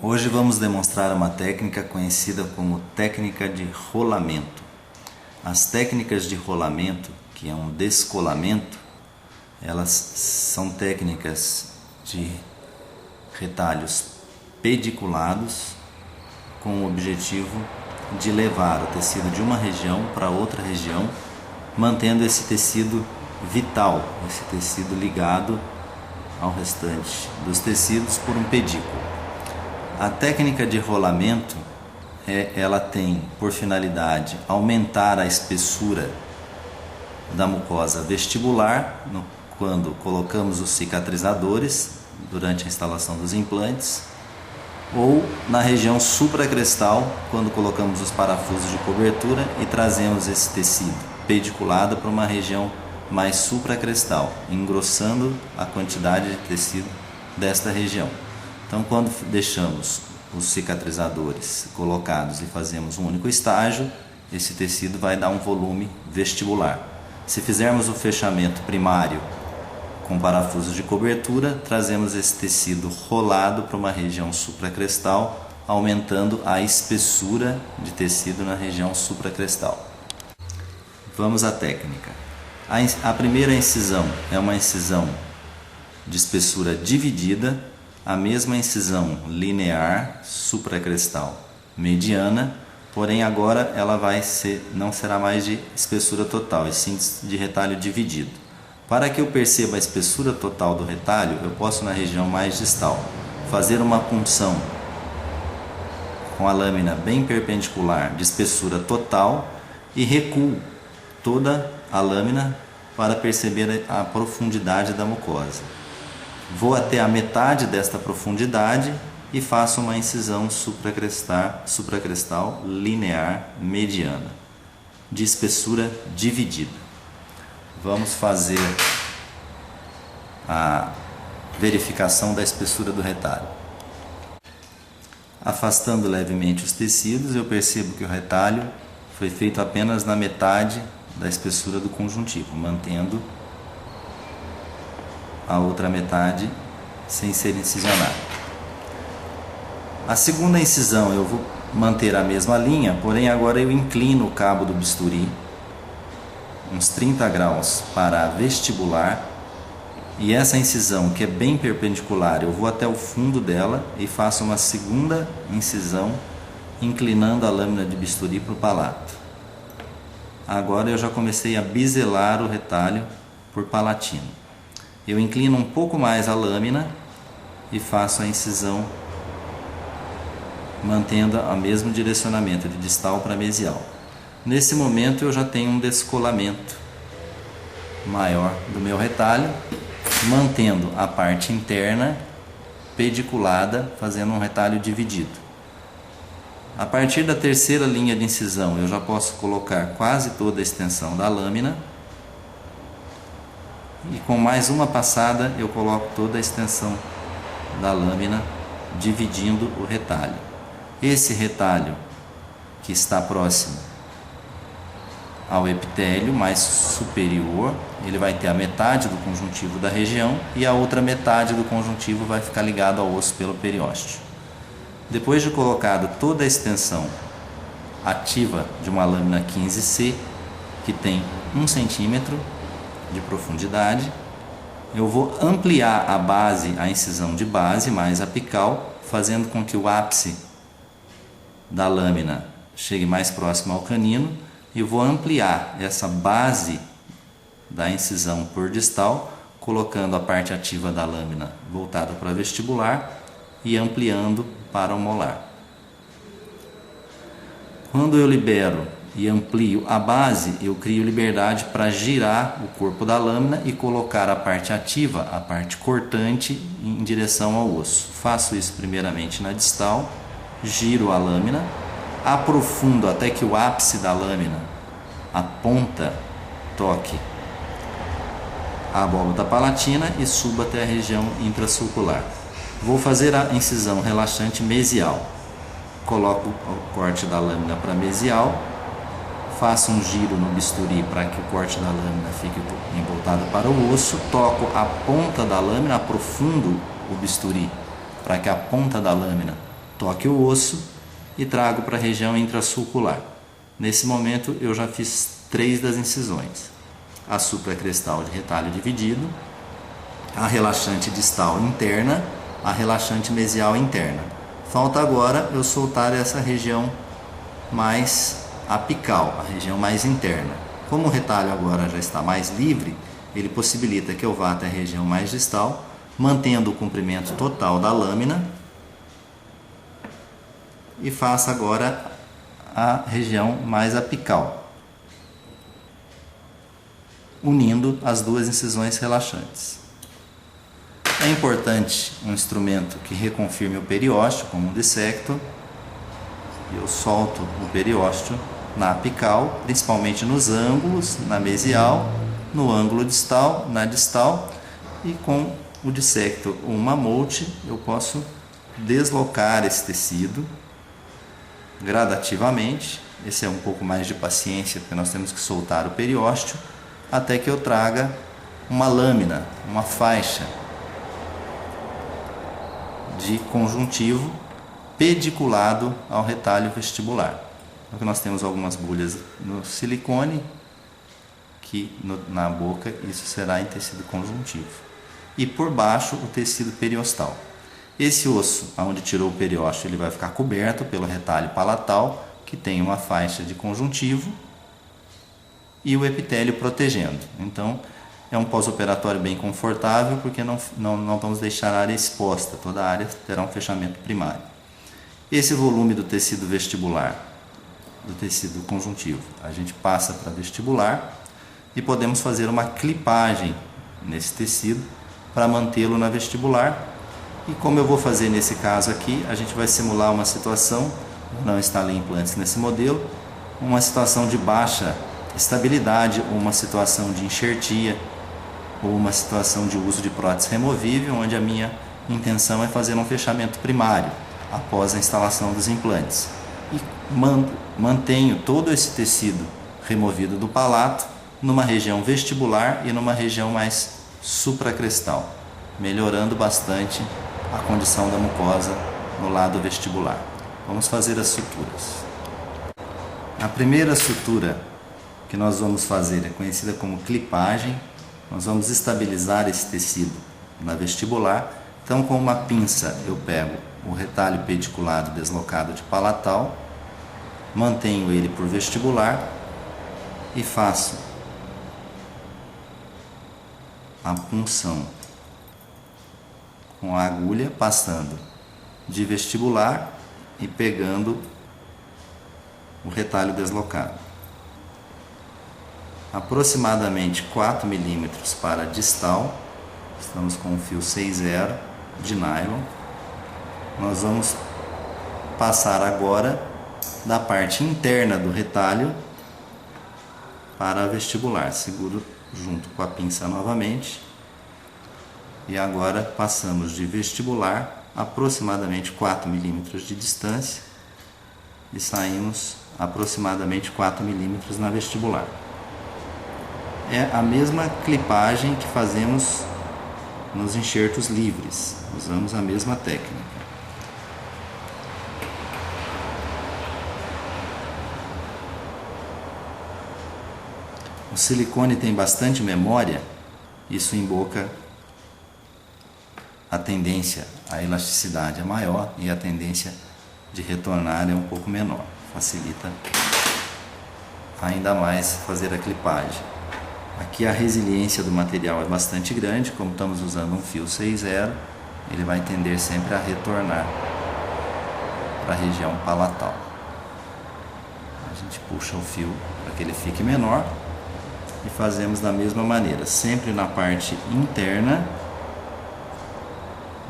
Hoje vamos demonstrar uma técnica conhecida como técnica de rolamento. As técnicas de rolamento, que é um descolamento, elas são técnicas de retalhos pediculados com o objetivo de levar o tecido de uma região para outra região, mantendo esse tecido vital, esse tecido ligado ao restante dos tecidos por um pedículo. A técnica de rolamento, ela tem por finalidade aumentar a espessura da mucosa vestibular quando colocamos os cicatrizadores durante a instalação dos implantes, ou na região supracrestal quando colocamos os parafusos de cobertura e trazemos esse tecido pediculado para uma região mais supracrestal, engrossando a quantidade de tecido desta região. Então, quando deixamos os cicatrizadores colocados e fazemos um único estágio, esse tecido vai dar um volume vestibular. Se fizermos o fechamento primário com parafusos de cobertura, trazemos esse tecido rolado para uma região supracrestal, aumentando a espessura de tecido na região supracrestal. Vamos à técnica. A primeira incisão é uma incisão de espessura dividida, a mesma incisão linear supracrestal mediana, porém agora ela não será mais de espessura total, e sim de retalho dividido. Para que eu perceba a espessura total do retalho, eu posso, na região mais distal, fazer uma punção com a lâmina bem perpendicular de espessura total e recuo toda a lâmina para perceber a profundidade da mucosa. Vou até a metade desta profundidade e faço uma incisão supracrestal linear mediana, de espessura dividida. Vamos fazer a verificação da espessura do retalho. Afastando levemente os tecidos, eu percebo que o retalho foi feito apenas na metade da espessura do conjuntivo, mantendo a outra metade sem ser incisionada. A segunda incisão eu vou manter a mesma linha, porém agora eu inclino o cabo do bisturi uns 30 graus para a vestibular, e essa incisão, que é bem perpendicular, eu vou até o fundo dela e faço uma segunda incisão inclinando a lâmina de bisturi para o palato. Agora eu já comecei a biselar o retalho por palatino. Eu inclino um pouco mais a lâmina e faço a incisão mantendo o mesmo direcionamento de distal para mesial. Nesse momento eu já tenho um descolamento maior do meu retalho, mantendo a parte interna pediculada, fazendo um retalho dividido. A partir da terceira linha de incisão eu já posso colocar quase toda a extensão da lâmina, e com mais uma passada eu coloco toda a extensão da lâmina, dividindo o retalho. Esse retalho que está próximo ao epitélio mais superior, ele vai ter a metade do conjuntivo da região, e a outra metade do conjuntivo vai ficar ligado ao osso pelo periósteo. Depois de colocado toda a extensão ativa de uma lâmina 15C, que tem 1 centímetro de profundidade, eu vou ampliar a base, a incisão de base mais apical, fazendo com que o ápice da lâmina chegue mais próximo ao canino, e vou ampliar essa base da incisão por distal, colocando a parte ativa da lâmina voltada para vestibular e ampliando para o molar. Quando eu libero e amplio a base, eu crio liberdade para girar o corpo da lâmina e colocar a parte ativa, a parte cortante, em direção ao osso. Faço isso primeiramente na distal, giro a lâmina, aprofundo até que o ápice da lâmina, a ponta, toque a abóbada palatina e suba até a região intracircular. Vou fazer a incisão relaxante mesial. Coloco o corte da lâmina para mesial, faço um giro no bisturi para que o corte da lâmina fique voltado para o osso, toco a ponta da lâmina, aprofundo o bisturi para que a ponta da lâmina toque o osso e trago para a região intrasulcular. Nesse momento eu já fiz 3 das incisões: a supracrestal de retalho dividido, a relaxante distal interna, a relaxante mesial interna. Falta agora eu soltar essa região mais apical, a região mais interna. Como o retalho agora já está mais livre, ele possibilita que eu vá até a região mais distal, mantendo o comprimento total da lâmina, e faça agora a região mais apical, unindo as 2 incisões relaxantes. É importante um instrumento que reconfirme o periósteo, como um dissector. Eu solto o periósteo na apical, principalmente nos ângulos, na mesial, no ângulo distal, na distal, e com o dissector ou uma molte eu posso deslocar esse tecido gradativamente. Esse é um pouco mais de paciência, porque nós temos que soltar o periósteo até que eu traga uma lâmina, uma faixa de conjuntivo pediculado ao retalho vestibular. Então, nós temos algumas bolhas no silicone, que na boca isso será em tecido conjuntivo. E por baixo o tecido periostal. Esse osso, onde tirou o periósteo, ele vai ficar coberto pelo retalho palatal, que tem uma faixa de conjuntivo e o epitélio protegendo. Então, é um pós-operatório bem confortável, porque não vamos deixar a área exposta, toda a área terá um fechamento primário. Esse volume do tecido vestibular, do tecido conjuntivo, a gente passa para vestibular e podemos fazer uma clipagem nesse tecido para mantê-lo na vestibular. E como eu vou fazer nesse caso aqui, a gente vai simular uma situação, não instalei implantes nesse modelo, uma situação de baixa estabilidade, ou uma situação de enxertia, ou uma situação de uso de prótese removível, onde a minha intenção é fazer um fechamento primário após a instalação dos implantes. E mantenho todo esse tecido removido do palato numa região vestibular e numa região mais supracrestal, melhorando bastante a condição da mucosa no lado vestibular. Vamos fazer as suturas. A primeira sutura que nós vamos fazer é conhecida como clipagem. Nós vamos estabilizar esse tecido na vestibular. Então, com uma pinça eu pego o retalho pediculado deslocado de palatal, mantenho ele por vestibular e faço a punção com a agulha, passando de vestibular e pegando o retalho deslocado. Aproximadamente 4 milímetros para distal, estamos com um fio 6/0 de nylon. Nós vamos passar agora da parte interna do retalho para a vestibular. Seguro junto com a pinça novamente. E agora passamos de vestibular aproximadamente 4 milímetros de distância e saímos aproximadamente 4 milímetros na vestibular. É a mesma clipagem que fazemos nos enxertos livres, usamos a mesma técnica. O silicone tem bastante memória, isso em boca a tendência, a elasticidade é maior e a tendência de retornar é um pouco menor. Facilita ainda mais fazer a clipagem. Aqui a resiliência do material é bastante grande, como estamos usando um fio 6/0, ele vai tender sempre a retornar para a região palatal. A gente puxa o fio para que ele fique menor e fazemos da mesma maneira, sempre na parte interna,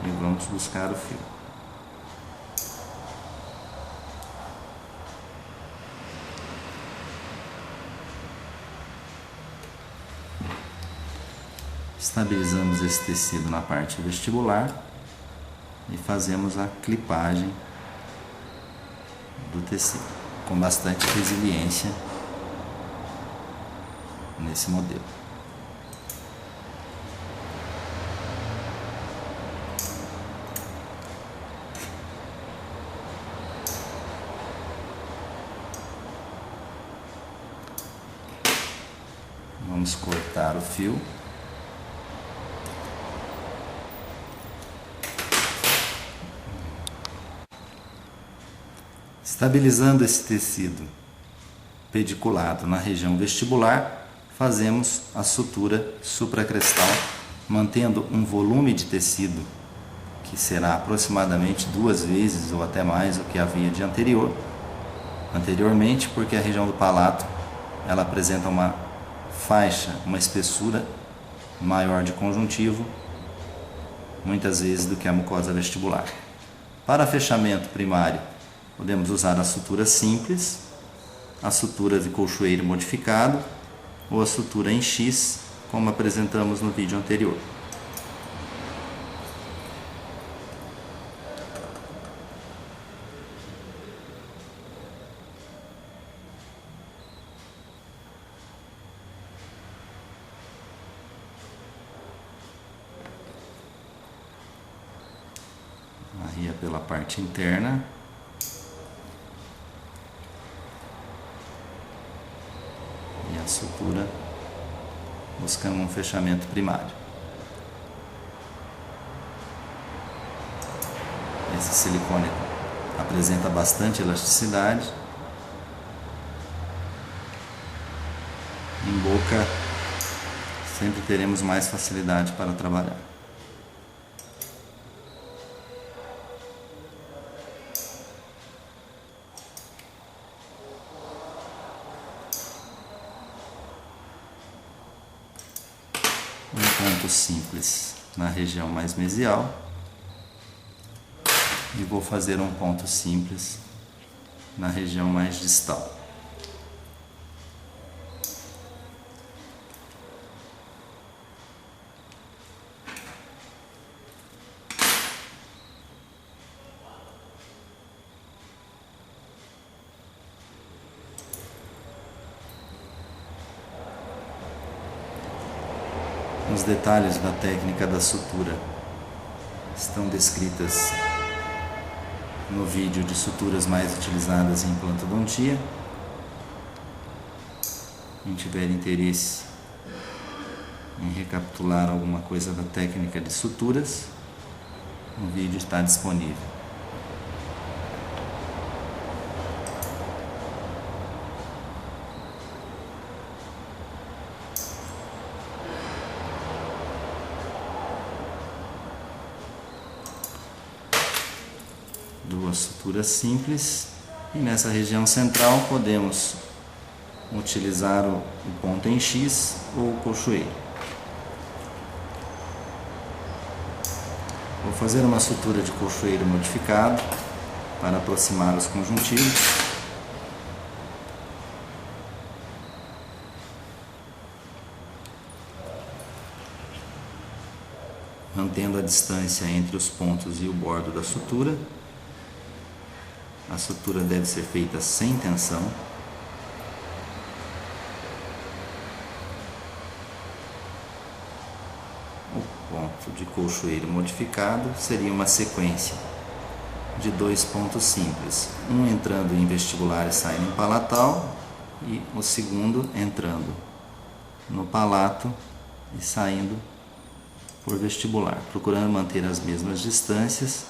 e vamos buscar o fio. Estabilizamos esse tecido na parte vestibular e fazemos a clipagem do tecido com bastante resiliência nesse modelo. Vamos cortar o fio. Estabilizando esse tecido pediculado na região vestibular, fazemos a sutura supracrestal, mantendo um volume de tecido que será aproximadamente 2 vezes ou até mais o que havia de anteriormente, porque a região do palato ela apresenta uma faixa, uma espessura maior de conjuntivo, muitas vezes do que a mucosa vestibular. Para fechamento primário, podemos usar a sutura simples, a sutura de colchoeiro modificado ou a sutura em X, como apresentamos no vídeo anterior. Arria pela parte interna. E a sutura buscando um fechamento primário. Esse silicone apresenta bastante elasticidade. Em boca sempre teremos mais facilidade para trabalhar. Um ponto simples na região mais mesial e vou fazer um ponto simples na região mais distal. Os detalhes da técnica da sutura estão descritas no vídeo de suturas mais utilizadas em implantodontia. Quem tiver interesse em recapitular alguma coisa da técnica de suturas, o vídeo está disponível. Duas suturas simples, e nessa região central podemos utilizar o ponto em X ou o colchoeiro. Vou fazer uma sutura de colchoeiro modificado para aproximar os conjuntivos. Mantendo a distância entre os pontos e o bordo da sutura. A sutura deve ser feita sem tensão. O ponto de colchoeiro modificado seria uma sequência de 2 pontos simples, um entrando em vestibular e saindo em palatal, e o segundo entrando no palato e saindo por vestibular, procurando manter as mesmas distâncias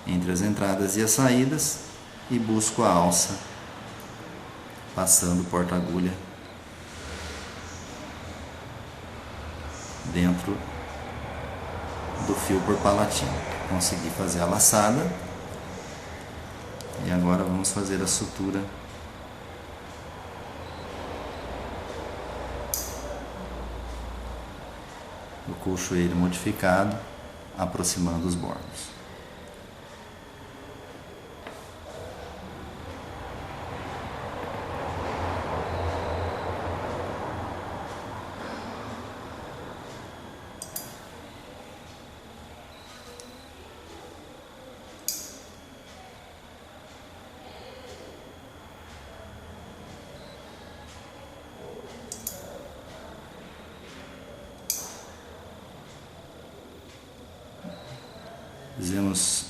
entre as entradas e as saídas, e busco a alça passando o porta-agulha dentro do fio por palatina. Consegui fazer a laçada e agora vamos fazer a sutura do colchoeiro modificado, aproximando os bordos. Fizemos